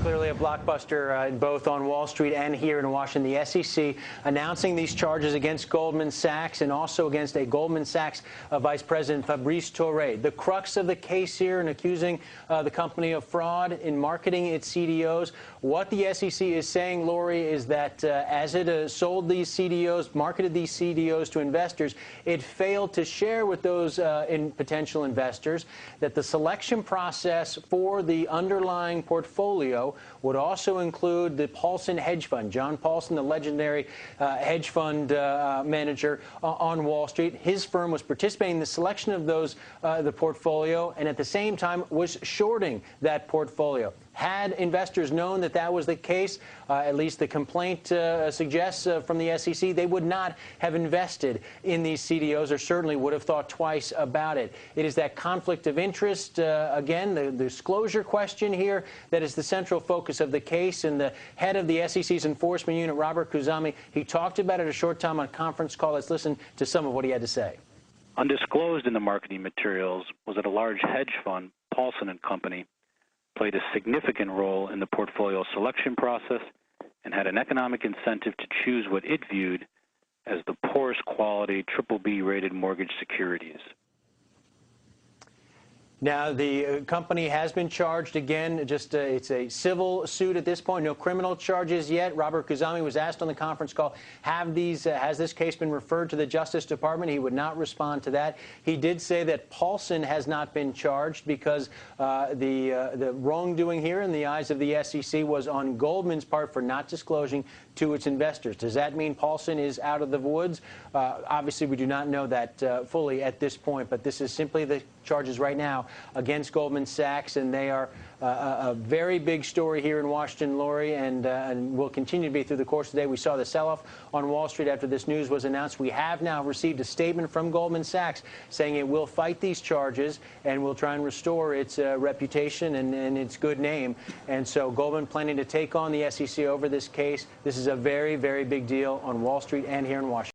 Clearly a blockbuster both on Wall Street and here in Washington. The SEC announcing these charges against Goldman Sachs and also against a Goldman Sachs Vice President, Fabrice Touré. The crux of the case here in accusing the company of fraud in marketing its CDOs. What the SEC is saying, Lori, is that as it sold these CDOs, marketed these CDOs to investors, it failed to share with those potential investors that the selection process for the underlying portfolio would also include the Paulson hedge fund. John Paulson, the legendary hedge fund manager on Wall Street. His firm was participating in the selection of those, the portfolio, and at the same time was shorting that portfolio. Had investors known that that was the case, at least the complaint suggests from the SEC, they would not have invested in these CDOs or certainly would have thought twice about it. It is that conflict of interest, again, the disclosure question here that is the central focus of the case. And the head of the SEC's enforcement unit, Robert Khuzami, he talked about it a short time on a conference call. Let's listen to some of what he had to say. Undisclosed in the marketing materials was that a large hedge fund, Paulson and Company, played a significant role in the portfolio selection process and had an economic incentive to choose what it viewed as the poorest quality BBB rated mortgage securities. Now, the company has been charged again. It's a civil suit at this point. No criminal charges yet. Robert Khuzami was asked on the conference call, has this case been referred to the Justice Department? He would not respond to that. He did say that Paulson has not been charged because the wrongdoing here in the eyes of the SEC was on Goldman's part for not disclosing to its investors. Does that mean Paulson is out of the woods? Obviously, we do not know that fully at this point, but this is simply the charges right now against Goldman Sachs, and they are a very big story here in Washington, Lori, and will continue to be through the course of the day. We saw the sell-off on Wall Street after this news was announced. We have now received a statement from Goldman Sachs saying it will fight these charges and will try and restore its reputation and its good name. And so Goldman planning to take on the SEC over this case. This is a very, very big deal on Wall Street and here in Washington.